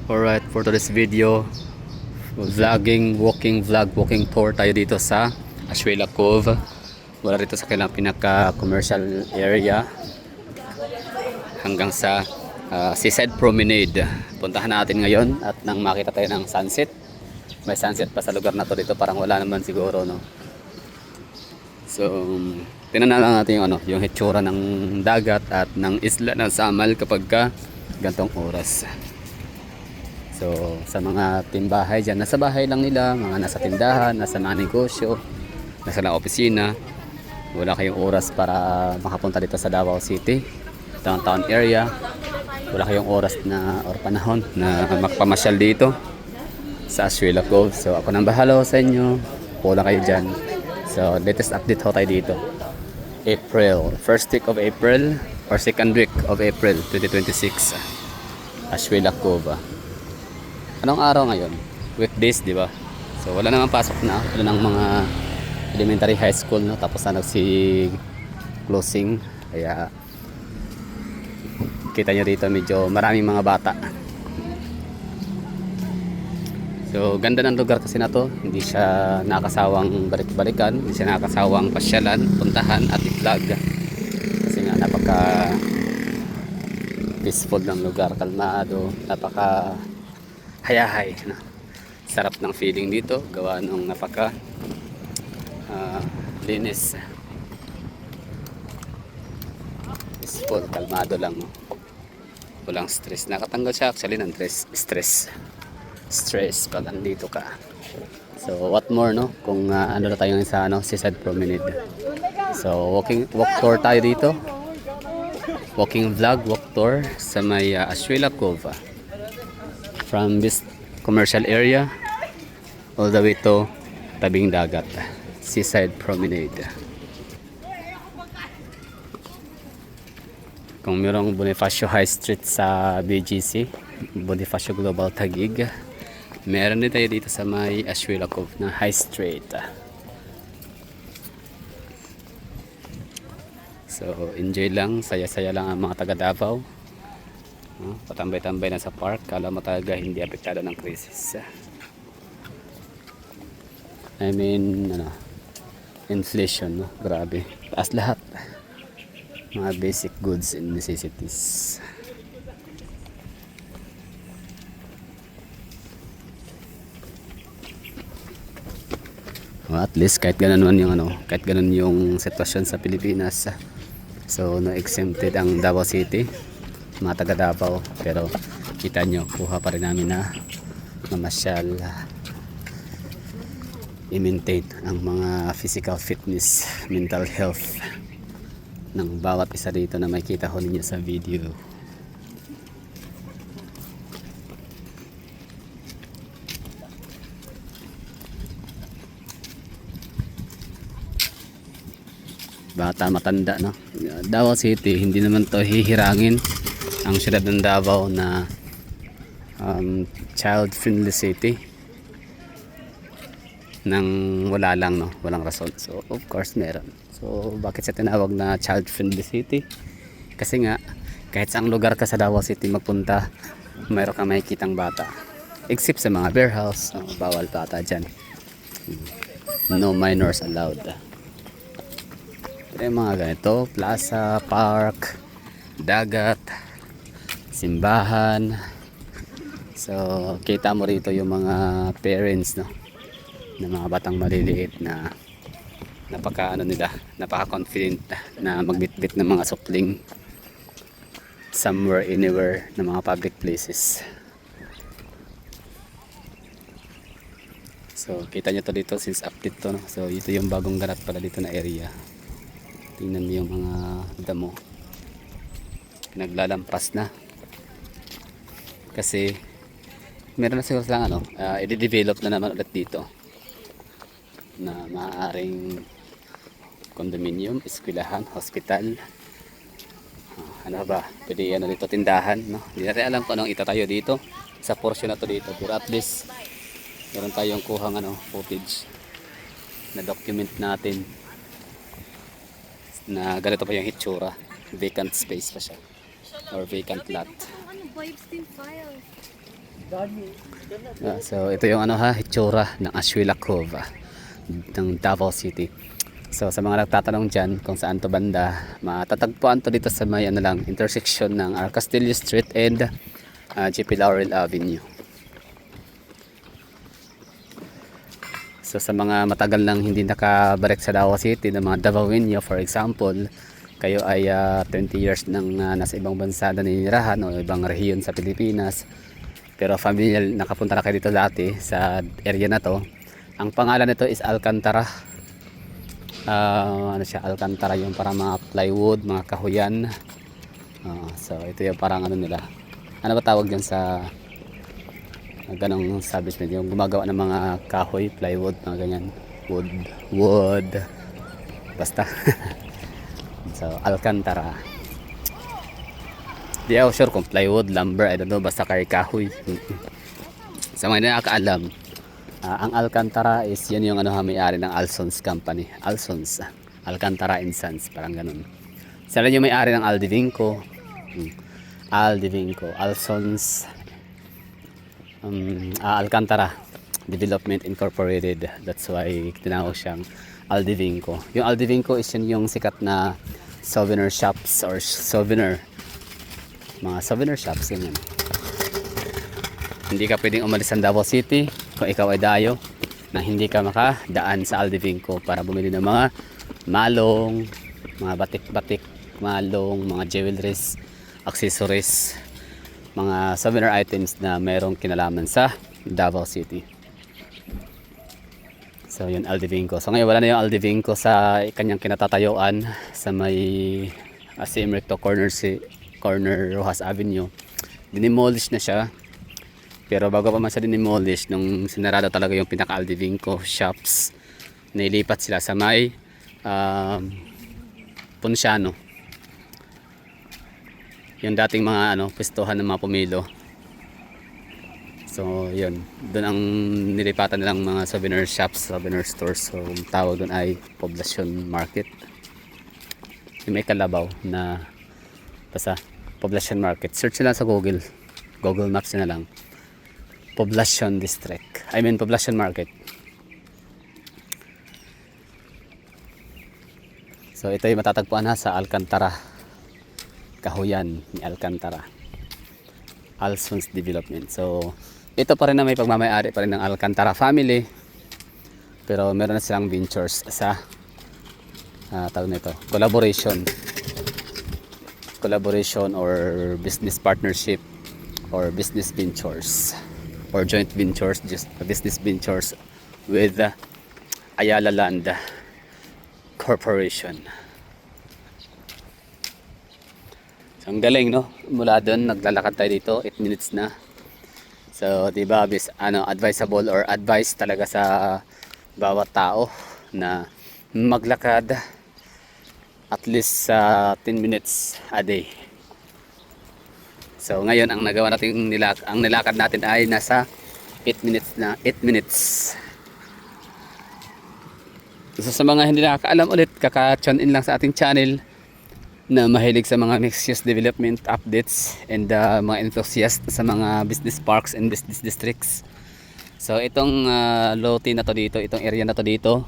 Alright, for today's video, walking tour tayo dito sa Ashuela Cove. Wala dito sa kailang pinaka-commercial area hanggang sa Seaside Promenade. Puntahan natin ngayon at nang makita tayo ng sunset. May sunset pa sa lugar na to dito, parang wala naman siguro, no? So, tingnan na lang natin yung hitsura ng dagat at ng isla ng Samal kapag gantong oras. So, sa mga timbahay dyan, nasa bahay lang nila, mga nasa tindahan, nasa mga negosyo, nasa lang opisina, wala kayong oras para makapunta dito sa Davao City, downtown area, wala kayong oras na or panahon na magpamasyal dito sa Ashuela Cove. So, ako nang bahala sa inyo, pula kayo dyan. So, latest update ho tayo dito. April, first week of April or second week of April 2026, Ashuela Cove. Anong araw ngayon? Weekdays, di ba? So wala namang pasok na, wala nang mga elementary high school, no? Tapos na closing. Kaya kita nyo dito medyo maraming mga bata. So ganda ng lugar kasi na to. Hindi siya nakasawang balik-balikan, hindi siya nakasawang pasyalan, puntahan at i-vlog. Kasi nga napaka peaceful ng lugar, kalmado, napaka hayahay, no? Sarap ng feeling dito, gawa ng napaka linis, peaceful, kalmado lang, no? Walang stress, nakatanggal siya actually ng stress pag andito ka. So what more, no, kung ano na tayo sa Seaside Promenade. So walk tour tayo dito, walk tour sa may Ashuela Cove, from this commercial area all the way to tabing dagat, Seaside Promenade. Kung mayroong Bonifacio High Street sa BGC, Bonifacio Global Taguig, meron din tayo dito sa may Ashuela Cove na High Street. So enjoy lang, saya-saya lang ang mga taga Davao. Patambay-tambay na sa park, kala mo talaga hindi apektado ng krisis. I mean, inflation, no? Grabe. Taas lahat. Mga basic goods and necessities. Well, at least kahit ganun man kahit ganun yung sitwasyon sa Pilipinas. So, no-exempted ang Davao City, mga taga Davao, pero kita nyo, kuha pa rin namin na mamasyal, i-maintain ang mga physical fitness, mental health ng bawat isa dito na makikita ko ninyo sa video. Bata, matanda, no? Davao City, hindi naman to hihirangin ang siyudad ng Davao na child friendly city nang wala lang, no? Walang rason. So of course meron. So bakit siya tinawag na child friendly city? Kasi nga kahit saang lugar ka sa Davao City magpunta, mayroon kang makikitang bata, except sa mga bear house, bawal bata dyan. No minors allowed. Pero yung mga ganito, plaza, park, dagat, simbahan. So kita mo rito yung mga parents, no, ng mga batang maliliit na napaka-confident na magbitbit ng mga supling somewhere, anywhere, na mga public places. So kita nyo to dito, since update to, no? So ito yung bagong ganap pala dito na area. Tingnan niyo yung mga damo, naglalampas na kasi meron na siguro lang i-develop na naman ulit dito na maaaring condominium, eskwelahan, hospital, ano ba, pwede dito tindahan, no? Hindi natin alam kung anong itatayo dito sa portion na to dito, pero at least meron tayong kuhang footage na document natin na ganito pa yung hitsura. Vacant space pa siya or vacant lot. Ano vibes din file? So ito yung ano ha, itsura ng Ashuela Cove ng Davao City. So sa mga nagtatanong dyan kung saan to banda, matatagpuan to dito sa may ano lang, intersection ng Castillo Street and GP Laurel Avenue. So sa mga matagal nang hindi nakabalik sa Davao City, ng mga Davaoenyo for example, kayo ay 20 years nang nasa ibang bansa na ninirahan o ibang rehiyon sa Pilipinas, pero familiar, nakapunta na kayo dito dati sa area na to. Ang pangalan nito is Alcantara. Ano siya, Alcantara, yung para mga plywood, mga kahuyan. So ito yung parang ano nila, ano ba tawag dyan sa ganong establishment, yung gumagawa ng mga kahoy, plywood, mga ganyan, wood basta. So Alcantara, di ako sure kung plywood, lumber, I don't know, basta kahoy. Sa mga hindi nakakaalam, ang Alcantara is yan yung ano, may-ari ng Alsons Company, Alsons, Alcantara and Sons, parang ganun. Sila yung may-ari ng Aldivinco, Alsons, Alcantara Development Incorporated. That's why tinawag siyang Aldivinco. Yung Aldivinco is yung sikat na souvenir shops or mga souvenir shops yun. Hindi ka pwedeng umalis sa Davao City kung ikaw ay dayo na hindi ka makadaan sa Aldivinco para bumili ng mga malong, mga batik-batik, malong, mga jewelries, accessories, mga souvenir items na mayroong kinalaman sa Davao City. So yun, Aldivinco. So ngayon wala na yung Aldivinco sa kanyang kinatatayuan sa may Simrecto corner Rojas Avenue. Dinimolish na siya. Pero bago pa man siya dinimolish, nung sinarado talaga yung pinaka Aldivinco shops, nailipat sila sa may Ponciano, yung dating mga pwestuhan ng mga pumilo. So yun, doon ang nilipatan nilang mga souvenir shops, souvenir stores. So tawag doon ay Poblacion Market. Yung may kalabaw na basta Poblacion Market, search nila sa Google Maps na lang, Poblacion District, Poblacion Market. So ito yung matatagpuan sa Alcantara, kahuyan ni Alcantara, Alsons Development. So ito pa rin na may pagmamayari pa rin ng Alcantara family, pero meron na silang ventures sa tawag nito, collaboration or business partnership or business ventures or joint ventures, just business ventures with Ayala Land Corporation. Ang galing, no? Mula doon naglalakad tayo dito, 8 minutes na. So, 'di ba, advisable or advice talaga sa bawat tao na maglakad at least 10 minutes a day. So, ngayon ang nagawa natin ang nilakad natin ay nasa 8 minutes na, 8 minutes. So, sa mga hindi nakakaalam ulit, kaka-tune in lang sa ating channel na mahilig sa mga mixed-use development updates and mga enthusiast sa mga business parks and business districts. So itong lote na to dito, itong area na to dito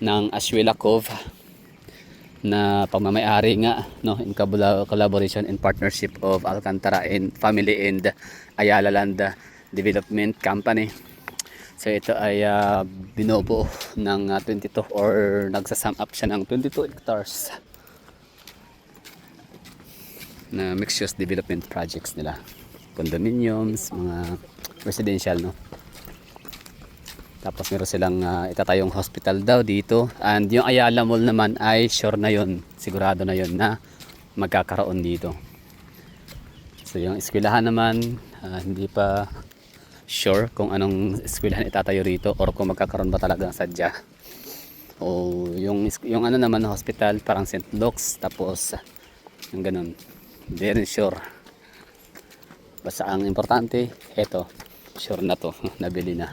ng Ashuela Cove na pagmamayari nga, no, in collaboration and partnership of Alcantara and Family and Ayala Land Development Company. So ito ay binubuo ng 22 or nagsasum up siya ng 22 hectares na mixed-use development projects nila, condominiums, mga residential, no. Tapos meron silang itatayong hospital daw dito, and yung Ayala Mall naman ay sure na yun, sigurado na yun na magkakaroon dito. So yung eskwelahan naman, hindi pa sure kung anong eskwelahan itatayo rito or kung magkakaroon ba talaga sadya. O yung ano naman na hospital, parang St. Luke's, tapos yung ganun, very sure. Basta ang importante, eto, sure na to, nabili na.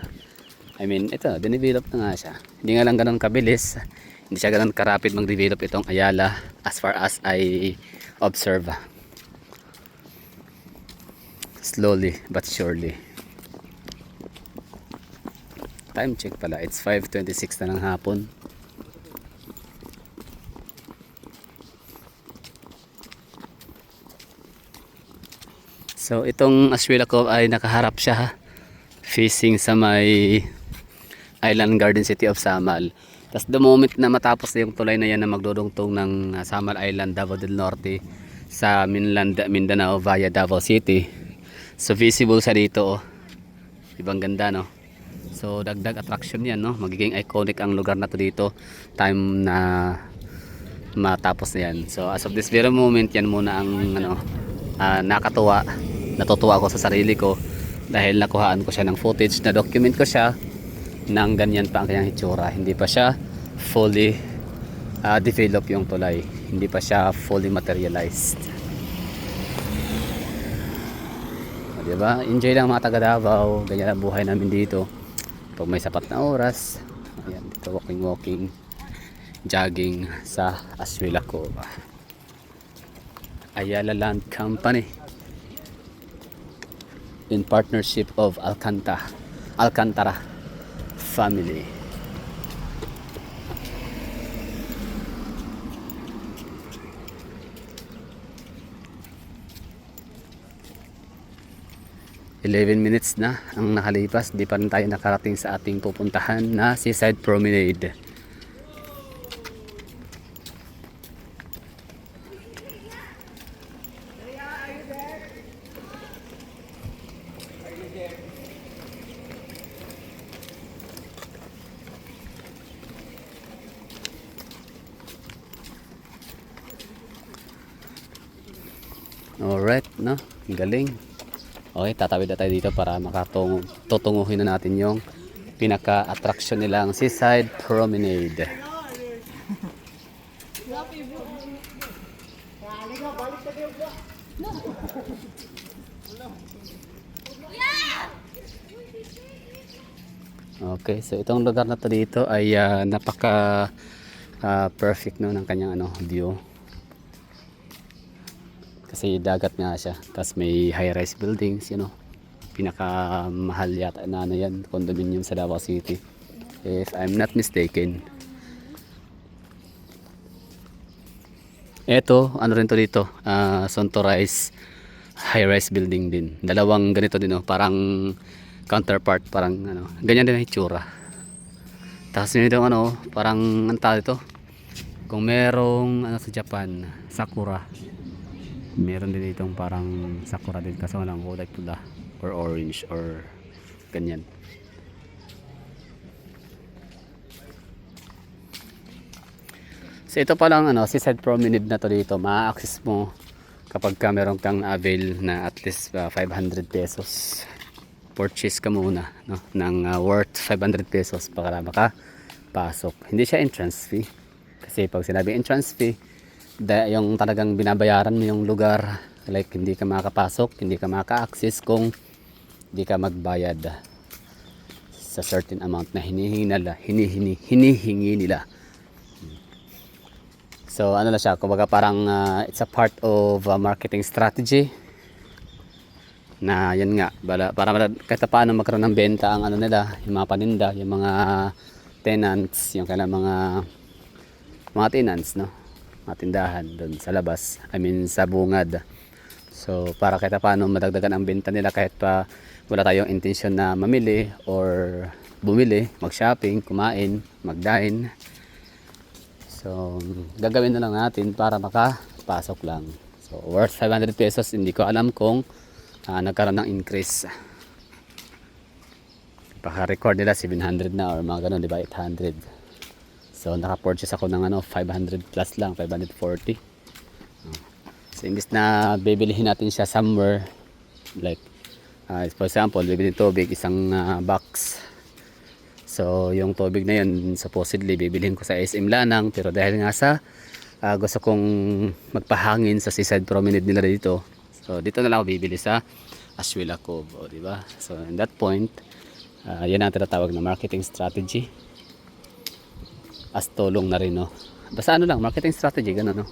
Ito, dinevelop na nga siya. Hindi nga lang ganun kabilis, hindi siya ganun karapid mag-develop itong Ayala as far as I observe. slowly but surely. Time check pala, it's 5:26 na ng hapon. So itong Ashuela Cove ay nakaharap siya, facing sa may Island Garden City of Samal. Tapos the moment na matapos na yung tulay na yan na magdudugtong ng Samal Island, Davao del Norte sa Mindanao via Davao City. So visible sa dito, oh. Ibang ganda, no? So dagdag attraction yan, no? Magiging iconic ang lugar na to dito time na matapos na yan. So as of this very moment, yan muna ang nakatuwa. Natutuwa ako sa sarili ko dahil nakuhaan ko siya ng footage, na document ko siya nang ganyan pa ang kanyang hitsura. Hindi pa siya fully develop yung tulay, hindi pa siya fully materialized. Diba? Enjoy lang mga taga Davao, ganyan ang buhay namin dito pag may sapat na oras. Ayan, dito walking, jogging sa Ashuela Cove. Ayala Land Company in partnership of Alcantara family. Eleven minutes na ang nakalipas, di pa rin tayo nakarating sa ating pupuntahan na Seaside Promenade. Alright, no? Galing. Okay, tatawid na tayo dito para tutunguhin na natin yung pinaka-attraction nilang Seaside Promenade. Okay, so itong lugar na to dito ay napaka perfect, no, ng kanyang view. Kasi dagat nga siya, tapos may high-rise buildings, pinakamahal yata na yan, condominium sa Davao City, if I'm not mistaken. Eto, rin to dito, Sontorise high-rise building din. Dalawang ganito din, parang counterpart, parang ganyan din ang itsura. Tapos yun itong parang dito, kung merong sa Japan, sakura. Meron din itong parang sakura din, kaso walang kulay pula or orange or ganyan. So ito pa lang Seaside Promenade na to dito, ma-access mo kapag meron kang avail na at least 500 pesos. Purchase ka muna, no, ng worth 500 pesos para makapasok. Hindi siya entrance fee, kasi pag sinabi entrance fee, yung talagang binabayaran mo yung lugar, like hindi ka makapasok, hindi ka maka-access kung hindi ka magbayad sa certain amount na hinihingi nila. So na siya, kumbaga parang it's a part of marketing strategy na yan nga, para kahit paano magkaroon ng benta ang nila, yung mga paninda, yung mga tenants, yung kailang mga tenants, no, mga tindahan doon sa labas, sa bungad. So para kahit paano madagdagan ang benta nila kahit pa wala tayong intensyon na mamili or bumili, mag-shopping, kumain, mag-dine. So gagawin na lang natin para makapasok lang. So worth 500 pesos, hindi ko alam kung nagkaroon ng increase. Paka-record nila 700 na or mga ganun, di ba, 800. So naka-purchase ako ng 500 plus lang, 540. So imbis na bibilihin natin siya somewhere, like for example, bibilhin tubig, isang box. So yung tubig na yun, supposedly bibilhin ko sa SM Lanang, pero dahil nga sa gusto kong magpahangin sa Seaside Promenade nila dito, so dito na lang ako bibili sa Ashuela Cove, di ba? So in that point, yan ang tinatawag na marketing strategy. As tulong na rin, no? Basta lang, marketing strategy, gano'n, no?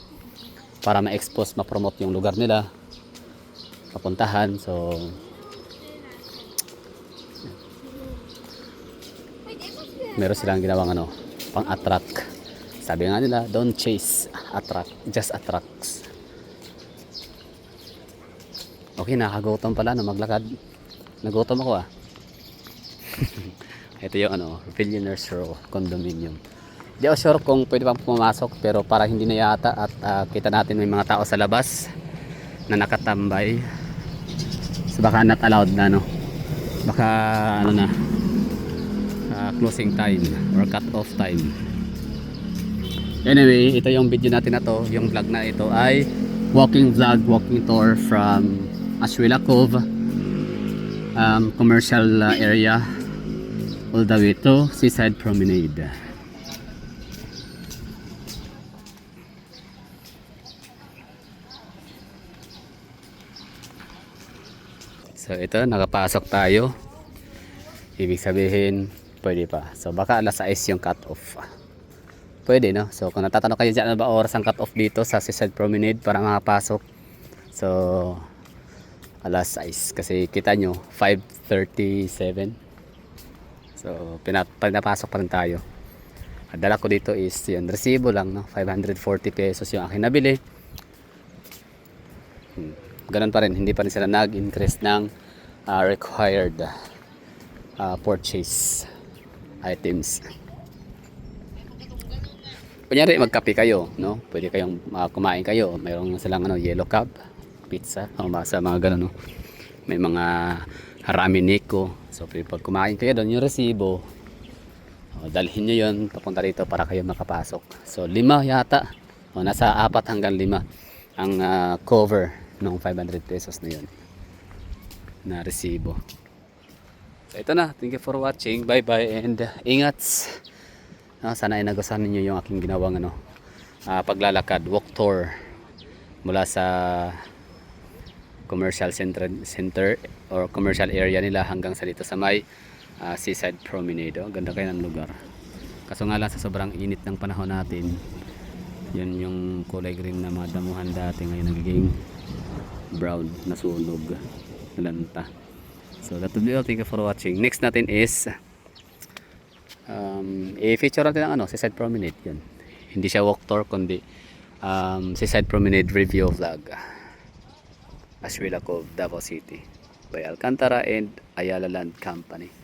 Para ma-expose, ma-promote yung lugar nila, papuntahan. So meron silang ginawang ano, pang-attract. Sabi nga nila, don't chase, attract, just attracts. Okay, nakagutom pala no maglakad. Nagutom ako ah. Ito yung ano, Billionaires Row condominium. Di ako sure kung pwede pang pumasok, pero para hindi na yata at kita natin may mga tao sa labas na nakatambay. So baka not allowed na no. Baka ano na, closing time or cut off time. Anyway, ito yung video natin na to, yung vlog na ito ay walking vlog, walking tour from Ashwila Cove commercial area all the way to Seaside Promenade. So ito, nakapasok tayo. Ibig sabihin, pwede pa. So baka alas 6 yung cut off. Pwede no? So kung natatanong kayo dyan, ano ba oras ang cut off dito sa Seaside Promenade para makapasok? So alas 6 kasi kita nyo 5:37. So pinapasok pa rin tayo. Ang dala ko dito is yun, resibo lang no? 540 pesos yung aking nabili. Ganun pa rin, hindi pa rin sila nag-increase ng required purchase items. Kunyari magkape kayo, no? Pwede kayong kumain kayo. Mayroon silang ano, yellow cab, pizza, sa mga ganun, no? May mga ramen niko. So pag kumain kayo doon, yung resibo, dalhin nyo yun papunta rito para kayo makapasok. So 5 yata, nasa 4 hanggang 5 ang cover ng 500 pesos na yun na resibo. So ito na, thank you for watching, bye bye and ingat. Sana ay nagustuhan ninyo yung aking ginawang ano, paglalakad, walk tour mula sa commercial center or commercial area nila hanggang sa dito sa may Seaside Promenade. Ganda kayo ng lugar, kaso nga lang sa sobrang init ng panahon natin, yun yung kulay green na mga damuhan dati ngayon nagiging brown, nasunog, nalanta. So that will be all. Thank you for watching. Next natin is i-feature natin ang ano, Seaside Promenade. Yun, hindi siya walk tour kundi Seaside Promenade review vlog, Ashwila Cove, Davao City by Alcantara and Ayala Land Company.